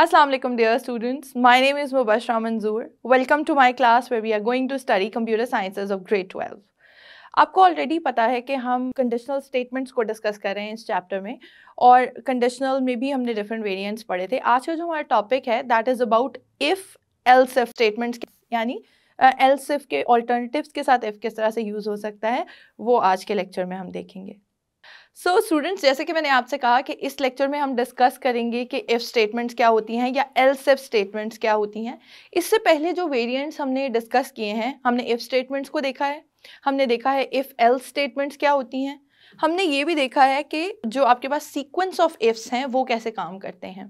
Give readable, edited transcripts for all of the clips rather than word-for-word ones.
Assalamu alaikum dear students. My name is Mubashra Manzoor. Welcome to my class where we are going to study computer sciences of grade 12. आपको already पता है कि हम conditional statements को discuss कर रहे हैं इस चैप्टर में और कंडीशनल में भी हमने डिफरेंट वेरिएंट्स पढ़े थे. आज का जो हमारा टॉपिक है that is about if else if statements, यानी एल्स इफ के ऑल्टरनेटिव्स के साथ इफ़ किस तरह से यूज़ हो सकता है वो आज के लेक्चर में हम देखेंगे. सो स्टूडेंट्स, जैसे कि मैंने आपसे कहा कि इस लेक्चर में हम डिस्कस करेंगे कि इफ़ स्टेटमेंट्स क्या होती हैं या एल्स इफ स्टेटमेंट्स क्या होती हैं. इससे पहले जो वेरिएंट्स हमने डिस्कस किए हैं, हमने इफ़ स्टेटमेंट्स को देखा है, हमने देखा है इफ़ एल्स स्टेटमेंट्स क्या होती हैं, हमने ये भी देखा है कि जो आपके पास सीक्वेंस ऑफ इफ्स हैं वो कैसे काम करते हैं.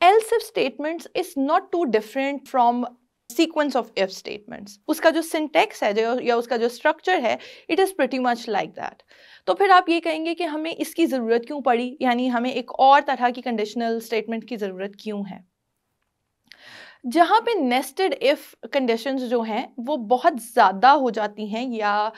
Else if statements is not too different from sequence of if statements. उसका जो सिंटेक्स है या उसका जो स्ट्रक्चर है, it is pretty much like that. तो फिर आप ये कहेंगे कि हमें इसकी ज़रूरत क्यों पड़ी, यानी हमें एक और तरह की कंडीशनल स्टेटमेंट की ज़रूरत क्यों है. जहाँ पे नेस्टेड इफ़ कंडीशंस जो हैं वो बहुत ज़्यादा हो जाती हैं या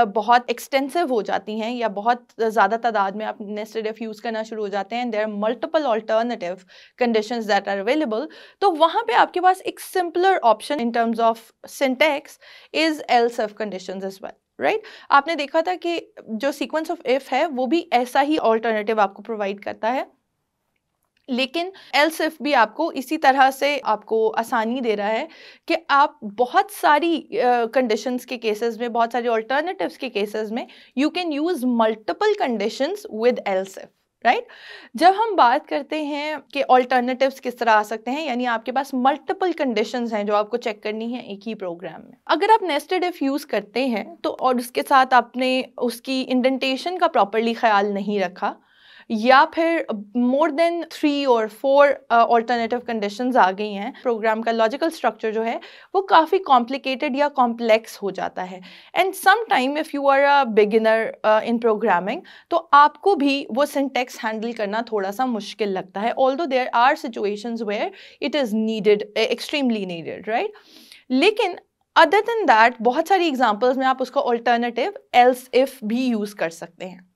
बहुत एक्सटेंसिव हो जाती हैं या बहुत ज़्यादा तादाद में आप नेस्टेड इफ़ यूज़ करना शुरू हो जाते हैं, there are multiple alternative conditions that are available. तो वहाँ पे आपके पास एक simpler option in terms of syntax is else if conditions as well, right. आपने देखा था कि जो सीक्वेंस ऑफ इफ़ है वो भी ऐसा ही ऑल्टरनेटिव आपको प्रोवाइड करता है, लेकिन एल्स इफ भी आपको इसी तरह से आपको आसानी दे रहा है कि आप बहुत सारी कंडीशंस के केसेस में, बहुत सारे ऑल्टरनेटिव्स के केसेस में you can use multiple conditions with else if, right. जब हम बात करते हैं कि ऑल्टरनेटिव्स किस तरह आ सकते हैं, यानी आपके पास मल्टीपल कंडीशंस हैं जो आपको चेक करनी है एक ही प्रोग्राम में. अगर आप नेस्टेड इफ यूज़ करते हैं तो और उसके साथ आपने उसकी इंडेंटेशन का प्रॉपरली ख्याल नहीं रखा, या फिर मोर देन 3 और 4 ऑल्टरनेटिव कंडीशंस आ गई हैं, प्रोग्राम का लॉजिकल स्ट्रक्चर जो है वो काफ़ी कॉम्प्लिकेटेड या कॉम्प्लेक्स हो जाता है. And some time if you are a beginner in programming तो आपको भी वो सिंटेक्स हैंडल करना थोड़ा सा मुश्किल लगता है, although there are situations where it is needed, extremely needed, right. लेकिन अदर देन दैट बहुत सारी एग्जाम्पल्स में आप उसका ऑल्टरनेटिव एल्स इफ भी यूज़ कर सकते हैं.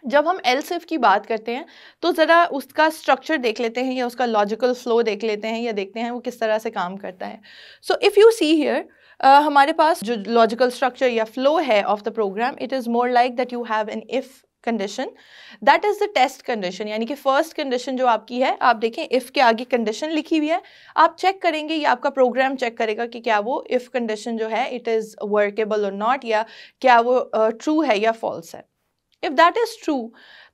जब हम एल्स इफ की बात करते हैं तो ज़रा उसका स्ट्रक्चर देख लेते हैं या उसका लॉजिकल फ्लो देख लेते हैं या देखते हैं वो किस तरह से काम करता है. So if you see here, हमारे पास जो लॉजिकल स्ट्रक्चर या फ्लो है of the program, it is more like that you have an if condition, that is the test condition. यानी कि फर्स्ट कंडीशन जो आपकी है, आप देखें इफ़ के आगे कंडीशन लिखी हुई है, आप चेक करेंगे या आपका प्रोग्राम चेक करेगा कि क्या वो इफ़ कंडीशन जो है इट इज़ वर्केबल और नॉट, या क्या वो ट्रू है या फॉल्स है. इफ दैट इज ट्रू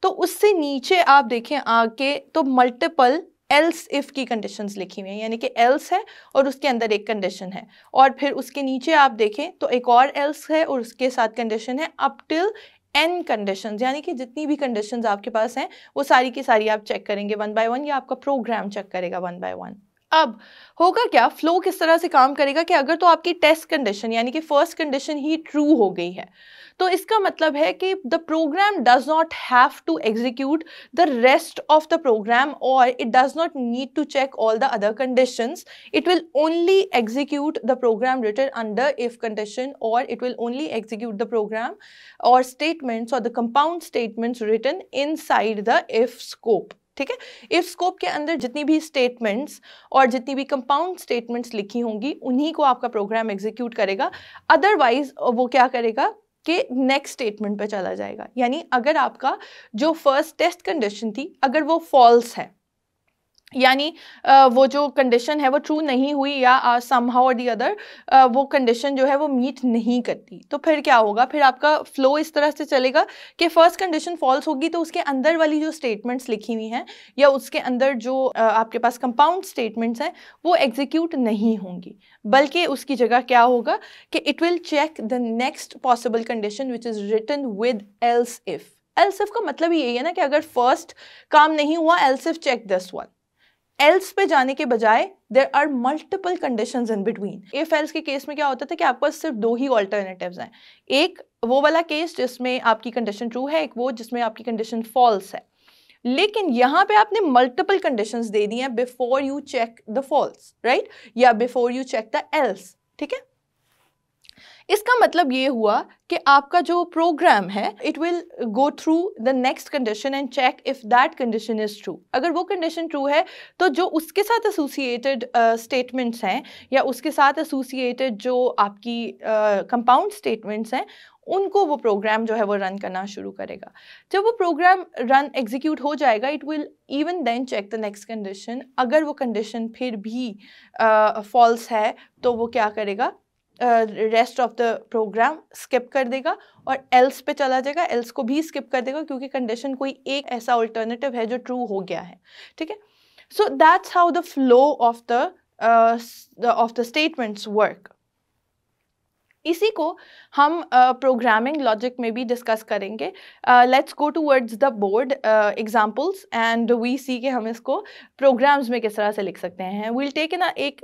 तो उससे नीचे आप देखें आगे तो मल्टीपल एल्स इफ की कंडीशंस लिखी हुई हैं, यानी कि एल्स है और उसके अंदर एक कंडीशन है, और फिर उसके नीचे आप देखें तो एक और एल्स है और उसके साथ कंडीशन है अप टिल n कंडीशंस. यानी कि जितनी भी कंडीशंस आपके पास हैं वो सारी की सारी आप चेक करेंगे वन बाय वन, या आपका प्रोग्राम चेक करेगा वन बाय वन. अब होगा क्या, फ्लो किस तरह से काम करेगा कि अगर तो आपकी टेस्ट कंडीशन यानी कि फर्स्ट कंडीशन ही ट्रू हो गई है तो इसका मतलब है कि the program does not have to execute the rest of the program, और it does not need to check all the other conditions. It will only execute the program written under if condition, और it will only execute the program और statements और the compound statements written inside the if scope. ठीक है, if scope के अंदर जितनी भी statements और जितनी भी कंपाउंड स्टेटमेंट्स लिखी होंगी उन्हीं को आपका प्रोग्राम एग्जीक्यूट करेगा. अदरवाइज वो क्या करेगा कि नेक्स्ट स्टेटमेंट पे चला जाएगा. यानी अगर आपका जो फर्स्ट टेस्ट कंडीशन थी अगर वो फॉल्स है, यानी वो जो कंडीशन है वो ट्रू नहीं हुई या समहाउ और दी अदर वो कंडीशन जो है वो मीट नहीं करती, तो फिर क्या होगा, फिर आपका फ्लो इस तरह से चलेगा कि फर्स्ट कंडीशन फॉल्स होगी तो उसके अंदर वाली जो स्टेटमेंट्स लिखी हुई हैं या उसके अंदर जो आपके पास कंपाउंड स्टेटमेंट्स हैं वो एग्जीक्यूट नहीं होंगी, बल्कि उसकी जगह क्या होगा कि it will check the next possible condition which is written with else if. Else if का मतलब ही यही है ना कि अगर फर्स्ट काम नहीं हुआ else if check this one. Else पे जाने के बजाय there are multiple conditions in between. If else के केस में क्या होता था कि आपके पास सिर्फ 2 ही ऑल्टरनेटिव्स हैं, एक वो वाला केस जिसमें आपकी कंडीशन ट्रू है, एक वो जिसमें आपकी कंडीशन फॉल्स है. लेकिन यहाँ पे आपने मल्टीपल कंडीशंस दे दी हैं before you check the false, right, या before you check the else. ठीक है, इसका मतलब ये हुआ कि आपका जो प्रोग्राम है it will go through the next condition and check if that condition is true. अगर वो कंडीशन ट्रू है तो जो उसके साथ एसोसिएटेड स्टेटमेंट्स हैं या उसके साथ एसोसिएटेड जो आपकी कंपाउंड स्टेटमेंट्स हैं उनको वो प्रोग्राम जो है वो रन करना शुरू करेगा। जब वो प्रोग्राम रन एग्जीक्यूट हो जाएगा it will even then check the next condition. अगर वो कंडीशन फिर भी फॉल्स है तो वो क्या करेगा, rest of the program skip कर देगा और एल्स पे चला जाएगा, एल्स को भी स्किप कर देगा क्योंकि कंडीशन कोई एक ऐसा अल्टरनेटिव है जो ट्रू हो गया है। ठीक है, so that's how the flow of the statements work. इसी को हम प्रोग्रामिंग लॉजिक में भी डिस्कस करेंगे। Let's go towards the board examples and we see कि हम इसको प्रोग्राम्स में किस तरह से लिख सकते हैं। We'll take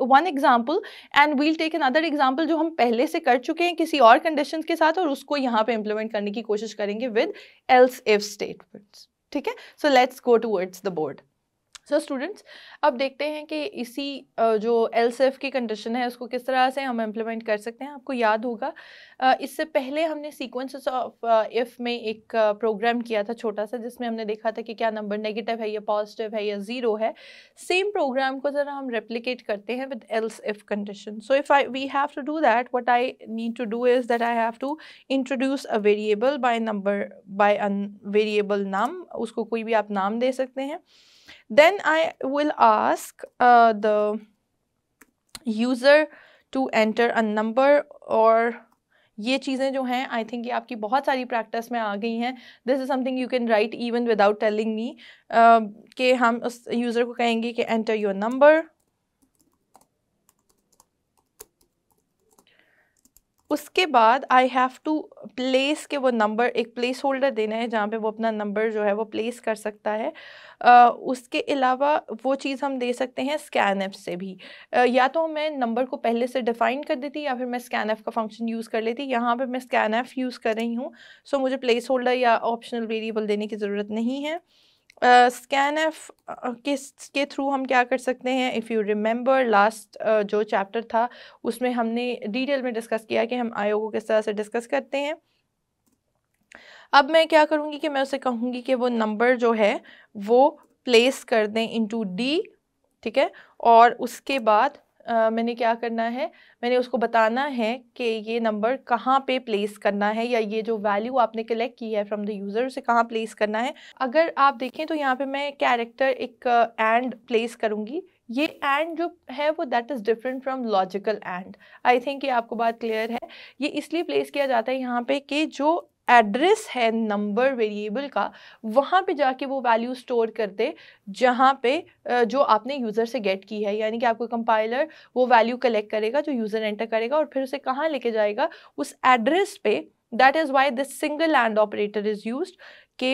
one example and we'll take another example जो हम पहले से कर चुके हैं किसी और कंडीशन के साथ और उसको यहाँ पे इम्प्लीमेंट करने की कोशिश करेंगे विद एल्स इफ स्टेटमेंट्स। ठीक है, so let's go towards the board. So students, अब देखते हैं कि इसी जो एल्स इफ की कंडीशन है उसको किस तरह से हम इम्प्लीमेंट कर सकते हैं। आपको याद होगा इससे पहले हमने सीक्वेंसेस ऑफ इफ में एक प्रोग्राम किया था छोटा सा जिसमें हमने देखा था कि क्या नंबर नेगेटिव है या पॉजिटिव है या ज़ीरो है। सेम प्रोग्राम को ज़रा हम रेप्लिकेट करते हैं with else if condition. So if we have to do that, what I need to do is that I have to introduce a variable by a variable नाम, उसको कोई भी आप नाम दे सकते हैं। Then I will ask the user to enter a number, और ये चीज़ें जो हैं आई थिंक ये आपकी बहुत सारी प्रैक्टिस में आ गई हैं। This is something you can write even without telling me कि हम उस यूज़र को कहेंगे कि एंटर योर नंबर। उसके बाद आई हैव टू प्लेस के वो नंबर, एक प्लेस होल्डर देना है जहाँ पे वो अपना नंबर जो है वो प्लेस कर सकता है। उसके अलावा वो चीज़ हम दे सकते हैं स्कैनएफ से भी। या तो मैं नंबर को पहले से डिफ़ाइन कर देती या फिर मैं स्कैनएफ का फंक्शन यूज़ कर लेती। यहाँ पे मैं स्कैनएफ यूज़ कर रही हूँ, सो मुझे प्लेस होल्डर या ऑप्शनल वेरिएबल देने की ज़रूरत नहीं है। स्कैनएफ के थ्रू हम क्या कर सकते हैं, इफ़ यू रिमेंबर लास्ट जो चैप्टर था उसमें हमने डिटेल में डिस्कस किया कि हम आईओ को किस तरह से डिस्कस करते हैं। अब मैं क्या करूँगी कि मैं उसे कहूँगी कि वो नंबर जो है वो प्लेस कर दें इनटू डी। ठीक है, और उसके बाद मैंने क्या करना है, मैंने उसको बताना है कि ये नंबर कहाँ पे प्लेस करना है या ये जो वैल्यू आपने कलेक्ट की है फ्रॉम द यूज़र उसे कहाँ प्लेस करना है। अगर आप देखें तो यहाँ पे मैं कैरेक्टर एक एंड प्लेस करूँगी। ये एंड जो है वो that is different from logical and. I think ये आपको बात क्लियर है। ये इसलिए प्लेस किया जाता है यहाँ पे कि जो एड्रेस है नंबर वेरिएबल का वहाँ पे जाके वो वैल्यू स्टोर कर दे जहाँ पे जो आपने यूज़र से गेट की है। यानी कि आपको कंपाइलर वो वैल्यू कलेक्ट करेगा जो यूज़र एंटर करेगा और फिर उसे कहाँ लेके जाएगा, उस एड्रेस पे। That is why this single and operator is used कि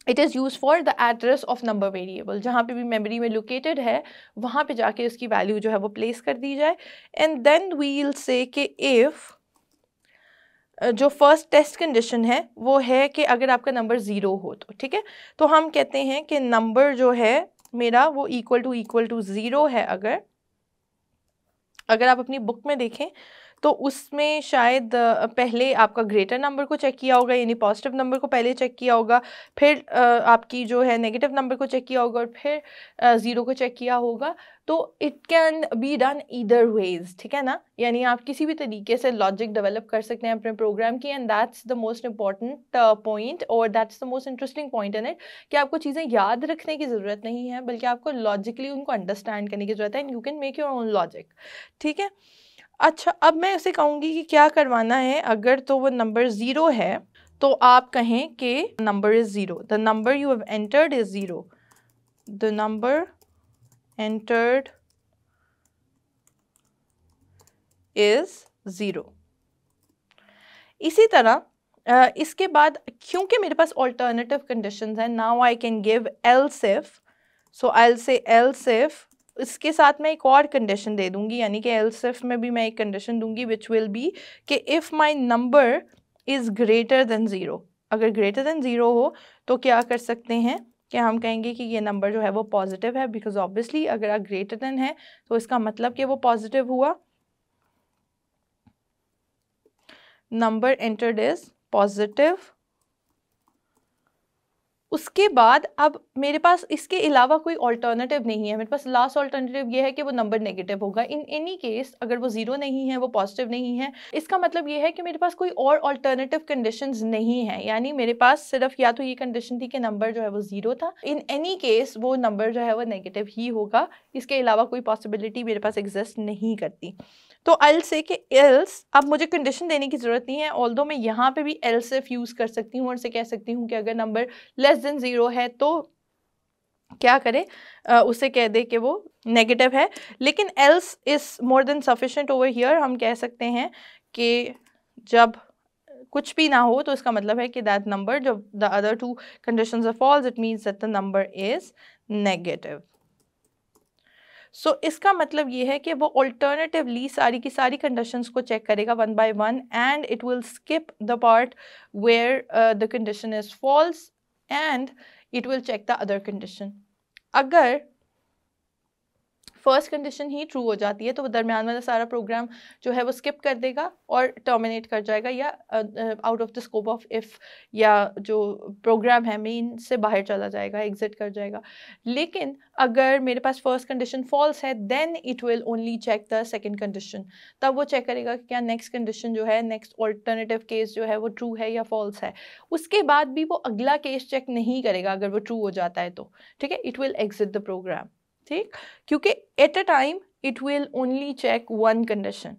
it is use for the address of number variable. जहाँ पे भी मेमोरी में लोकेटेड है वहाँ पे जाके उसकी वैल्यू जो है वो प्लेस कर दी जाए। And then we will say कि इफ़ जो फर्स्ट टेस्ट कंडीशन है वो है कि अगर आपका नंबर ज़ीरो हो तो। ठीक है, तो हम कहते हैं कि नंबर जो है मेरा वो इक्वल टू ज़ीरो है। अगर आप अपनी बुक में देखें तो उसमें शायद पहले आपका ग्रेटर नंबर को चेक किया होगा, यानी पॉजिटिव नंबर को पहले चेक किया होगा, फिर आपकी जो है नेगेटिव नंबर को चेक किया होगा और फिर ज़ीरो को चेक किया होगा। तो it can be done either ways. ठीक है ना, यानी आप किसी भी तरीके से लॉजिक डेवलप कर सकते हैं अपने प्रोग्राम की। And that's the most important point और that's the most interesting point in it कि आपको चीज़ें याद रखने की ज़रूरत नहीं है बल्कि आपको लॉजिकली उनको अंडरस्टैंड करने की ज़रूरत है। And you can make your own logic. ठीक है, अच्छा, अब मैं उसे कहूँगी कि क्या करवाना है। अगर तो वो नंबर ज़ीरो है तो आप कहें कि number is zero, the number you have entered is zero, the number entered is zero. इसी तरह इसके बाद क्योंकि मेरे पास ऑल्टरनेटिव कंडीशंस हैं, now I can give else if. So I will से एल्स इफ, इसके साथ मैं एक और कंडीशन दे दूंगी, यानी कि एल्स इफ में भी मैं एक कंडीशन दूंगी विच विल बी कि if my number is greater than zero. अगर ग्रेटर देन ज़ीरो हो तो क्या कर सकते हैं कि हम कहेंगे कि ये नंबर जो है वो पॉजिटिव है, बिकॉज ऑब्वियसली अगर आप ग्रेटर देन है तो इसका मतलब कि वो पॉजिटिव हुआ। Number entered is positive. उसके बाद अब मेरे पास इसके अलावा कोई ऑल्टरनेटिव नहीं है, मेरे पास लास्ट ऑल्टरनेटिव ये है कि वो नंबर नेगेटिव होगा। इन एनी केस अगर वो जीरो नहीं है, वो पॉजिटिव नहीं है, इसका मतलब ये है कि मेरे पास कोई और ऑल्टरनेटिव कंडीशंस नहीं है, यानी मेरे पास सिर्फ या तो ये कंडीशन थी कि नंबर जो है वो जीरो था, इन एनी केस वो नंबर जो है वो नेगेटिव ही होगा, इसके अलावा कोई पॉसिबिलिटी मेरे पास एग्जिस्ट नहीं करती। तो आई से कि एल्स, अब मुझे कंडीशन देने की ज़रूरत नहीं है, ऑल्दो मैं यहाँ पे भी एल्स इफ यूज़ कर सकती हूँ और से कह सकती हूँ कि अगर नंबर लेस देन ज़ीरो है तो क्या करे, उसे कह दे कि वो नेगेटिव है। लेकिन else is more than sufficient over here, हम कह सकते हैं कि जब कुछ भी ना हो तो इसका मतलब है कि दैट नंबर, जब the other two conditions are false, it means that the number is negative. So इसका मतलब ये है कि वो ऑल्टरनेटिवली सारी की सारी कंडीशंस को चेक करेगा one by one, and it will skip the part where the condition is false and it will check the other condition. अगर फर्स्ट कंडीशन ही ट्रू हो जाती है तो वो दरम्यान वाला सारा प्रोग्राम जो है वो स्किप कर देगा और टर्मिनेट कर जाएगा, या out of the scope of if, या जो प्रोग्राम है मेन से बाहर चला जाएगा, एग्जिट कर जाएगा। लेकिन अगर मेरे पास फर्स्ट कंडीशन फॉल्स है, then it will only check the second condition. तब वो चेक करेगा कि क्या नेक्स्ट कंडीशन जो है, नेक्स्ट ऑल्टरनेटिव केस जो है वो ट्रू है या फॉल्स है। उसके बाद भी वो अगला केस चेक नहीं करेगा अगर वो ट्रू हो जाता है तो, ठीक है, it will exit the program, ठीक, क्योंकि at a time it will only check one condition.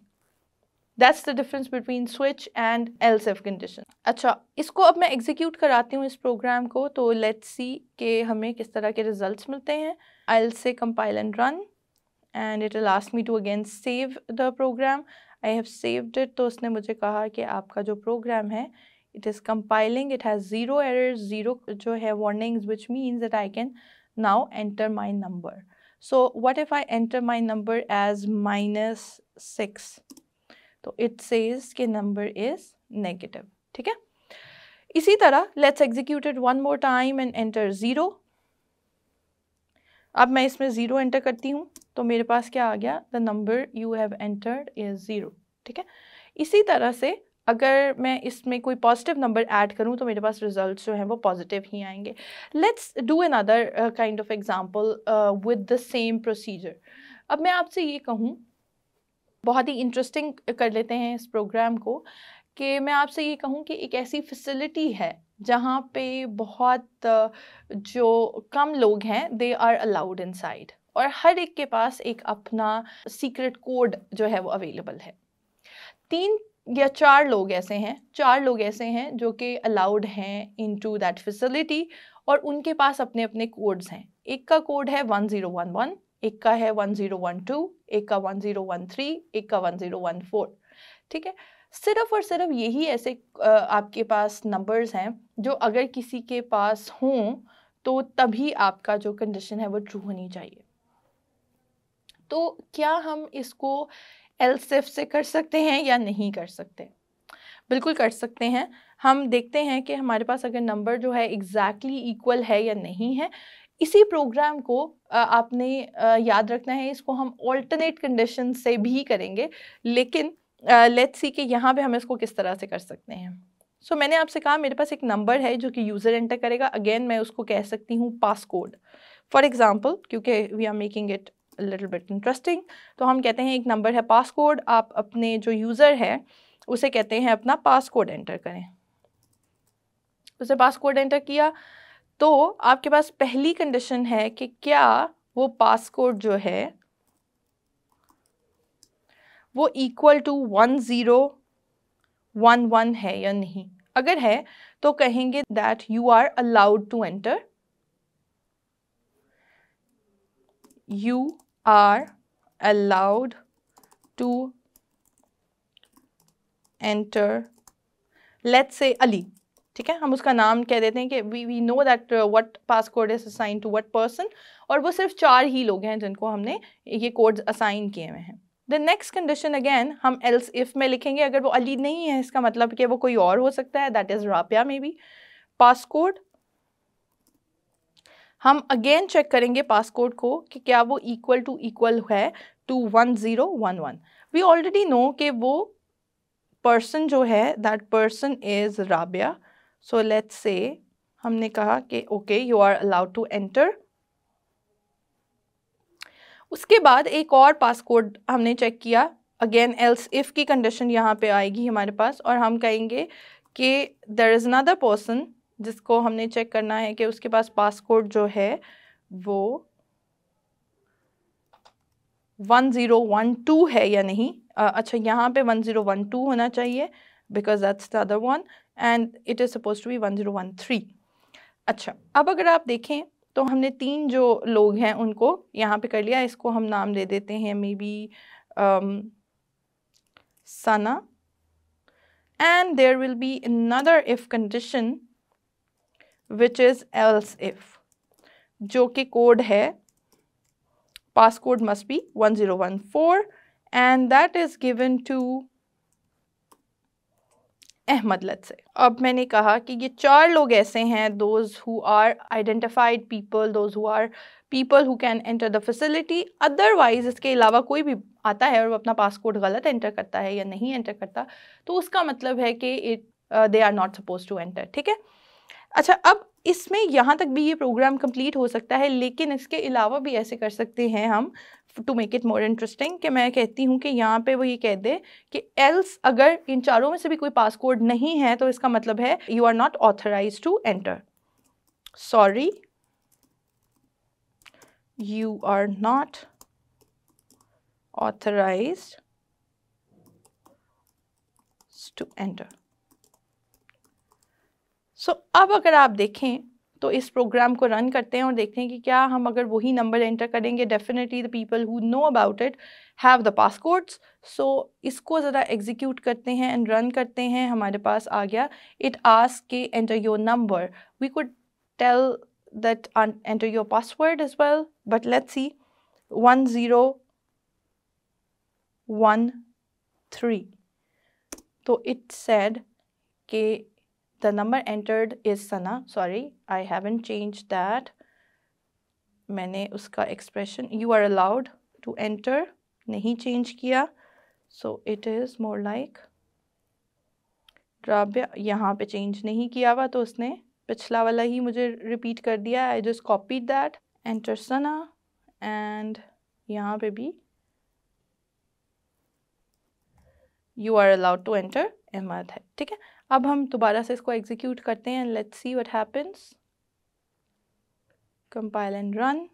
That's the difference between switch and else if condition. अच्छा, इसको अब मैं एग्जीक्यूट कराती हूँ इस प्रोग्राम को, तो लेट्स सी कि हमें किस तरह के रिजल्ट्स मिलते हैं। I will say compile and run and it will ask me to again save the program. I have saved it, तो उसने मुझे कहा कि आपका जो प्रोग्राम है it is compiling, it has zero errors, zero जो है warnings, which means that I can now enter my number. So what if I enter my number as -6? तो it says कि number is negative, ठीक है। इसी तरह let's execute it one more time and enter 0. अब मैं इसमें 0 enter करती हूँ तो मेरे पास क्या आ गया, the number you have entered is 0, ठीक है। इसी तरह से अगर मैं इसमें कोई पॉजिटिव नंबर ऐड करूं तो मेरे पास रिजल्ट्स जो हैं वो पॉजिटिव ही आएंगे। Let's do another kind of example with the same procedure. अब मैं आपसे ये कहूं, बहुत ही इंटरेस्टिंग कर लेते हैं इस प्रोग्राम को, कि मैं आपसे ये कहूं कि एक ऐसी फैसिलिटी है जहाँ पे बहुत जो कम लोग हैं दे आर अलाउड इनसाइड, और हर एक के पास एक अपना सीक्रेट कोड जो है वो अवेलेबल है। 3 या 4 लोग ऐसे हैं जो कि अलाउड हैं इनटू दैट फैसिलिटी, और उनके पास अपने अपने कोड्स हैं। एक का कोड है 1011, एक का है 1012, एक का 1013, एक का 1014, ठीक है। सिर्फ और सिर्फ यही ऐसे आपके पास नंबर्स हैं जो अगर किसी के पास हों तो तभी आपका जो कंडीशन है वो ट्रू होनी चाहिए। तो क्या हम इसको एल्स इफ से कर सकते हैं या नहीं कर सकते? बिल्कुल कर सकते हैं। हम देखते हैं कि हमारे पास अगर नंबर जो है एग्जैक्टली इक्वल है या नहीं है। इसी प्रोग्राम को आपने याद रखना है, इसको हम ऑल्टरनेट कंडीशन से भी करेंगे, लेकिन लेट्स सी कि यहाँ पे हम इसको किस तरह से कर सकते हैं। सो मैंने आपसे कहा मेरे पास एक नंबर है जो कि यूज़र एंटर करेगा। अगेन मैं उसको कह सकती हूँ पासकोड फॉर एग्जाम्पल, क्योंकि we are making it little bit interesting. तो हम कहते हैं एक नंबर है पासकोड, आप अपने जो यूज़र है उसे कहते हैं अपना पासकोड एंटर करें। उसे पासकोड एंटर किया तो आपके पास पहली कंडीशन है कि क्या वो पासकोड जो है वो इक्वल टू 1011 है या नहीं। अगर है तो कहेंगे that you are allowed to enter, you are allowed to enter, let's say Ali, ठीक है। हम उसका नाम कह देते हैं कि we know that what passcode is assigned to what person, और वो सिर्फ 4 ही लोग हैं जिनको हमने ये कोड्स असाइन किए हुए हैं। द नेक्स्ट कंडीशन अगेन हम एल्स इफ में लिखेंगे, अगर वो अली नहीं है इसका मतलब कि वो कोई और हो सकता है, that is Rabia may be. Passcode हम अगेन चेक करेंगे पासकोड को कि क्या वो इक्वल है टू 1011। वी ऑलरेडी नो कि वो पर्सन जो है that person is Rabia. So let's say हमने कहा कि okay you are allowed to enter. उसके बाद एक और पासकोड हमने चेक किया. अगेन एल्स इफ की कंडीशन यहाँ पे आएगी हमारे पास और हम कहेंगे कि देयर इज़ अनदर पर्सन जिसको हमने चेक करना है कि उसके पास पासकोड जो है वो 1012 है या नहीं. अच्छा यहाँ पे 1012 होना चाहिए because that's the other one and it is suppose to be 1013. अच्छा अब अगर आप देखें तो हमने 3 जो लोग हैं उनको यहाँ पे कर लिया. इसको हम नाम दे देते हैं may be Sana and there will be another if condition which is else if जो कि कोड है passcode must be 1014 and that is given to Ahmad. let's say अब मैंने कहा कि ये 4 लोग ऐसे हैं those who are identified people, those who are people who can enter the facility. otherwise इसके अलावा कोई भी आता है और वो अपना पासकोड गलत एंटर करता है या नहीं एंटर करता तो उसका मतलब है कि they are not suppose to enter. ठीक है. अच्छा अब इसमें यहाँ तक भी ये प्रोग्राम कंप्लीट हो सकता है लेकिन इसके अलावा भी ऐसे कर सकते हैं हम to make it more interesting कि मैं कहती हूँ कि यहाँ पे वो ये कह दे कि एल्स अगर इन चारों में से भी कोई पासकोड नहीं है तो इसका मतलब है you are not authorised to enter. Sorry you are not authorized to enter. So अब अगर आप देखें तो इस प्रोग्राम को रन करते हैं और देखते हैं कि क्या हम अगर वही नंबर एंटर करेंगे. Definitely the people who know about it have the passcodes. So इसको ज़रा एग्जीक्यूट करते हैं एंड रन करते हैं. हमारे पास आ गया इट आस्क के enter your number. We could tell that enter your password as well, but let's see 1013. so it said ke the number entered is Sana. sorry I haven't changed that. मैंने उसका expression you are allowed to enter नहीं change किया. so it is more like Rabia. यहाँ पे change नहीं किया हुआ तो उसने पिछला वाला ही मुझे रिपीट कर दिया. I just copied that. Enter Sana and यहाँ पे भी you are allowed to enter Ahmed है. ठीक है. अब हम दोबारा से इसको एग्जीक्यूट करते हैं. Let's see what happens. Compile and run.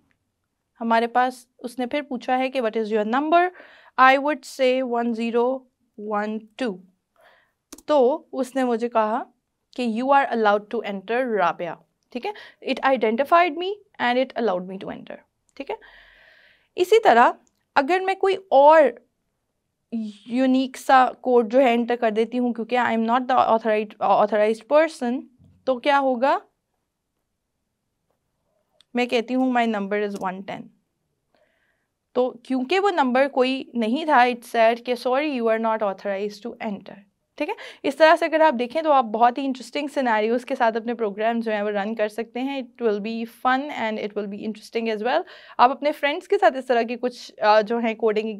हमारे पास उसने फिर पूछा है कि what is your number. I would say 1012. तो उसने मुझे कहा कि you are allowed to enter Rabia. ठीक है. It identified me and it allowed me to enter. ठीक है. इसी तरह अगर मैं कोई और यूनिक सा कोड जो है एंटर कर देती हूँ क्योंकि I am not the authorised person तो क्या होगा. मैं कहती हूँ माई नंबर इज़ 110. तो क्योंकि वो नंबर कोई नहीं था इट सेड कि sorry you are not authorised to enter. ठीक है. इस तरह से अगर आप देखें तो आप बहुत ही इंटरेस्टिंग सिनेरियोज के साथ अपने प्रोग्राम जो है वो रन कर सकते हैं. It will be fun and it will be interesting as well. आप अपने फ्रेंड्स के साथ इस तरह के कुछ जो हैं कोडिंग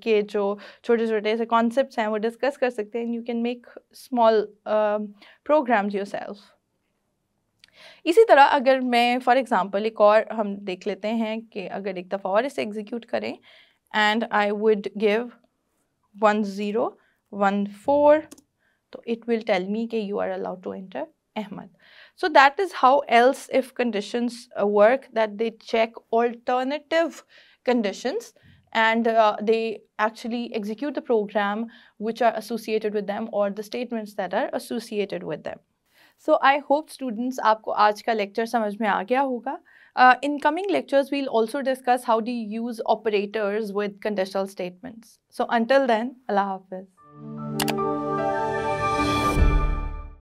के जो छोटे छोटे से कॉन्सेप्ट्स हैं वो डिस्कस कर सकते हैं. You can make small programs yourself. इसी तरह अगर मैं फॉर एग्जांपल एक और हम देख लेते हैं कि अगर एक दफ़ा और इसे एग्जीक्यूट करें एंड आई वुड गिव 1014 तो it will tell me कि you are allowed to enter Ahmad. So that is how else if conditions work, that they check alternative conditions and they actually execute the program which are associated with them or the statements that are associated with them. So I hope students आपको आज का lecture समझ में आ गया होगा. In coming lectures we'll also discuss how to use operators with conditional statements. So until then, Allah Hafiz.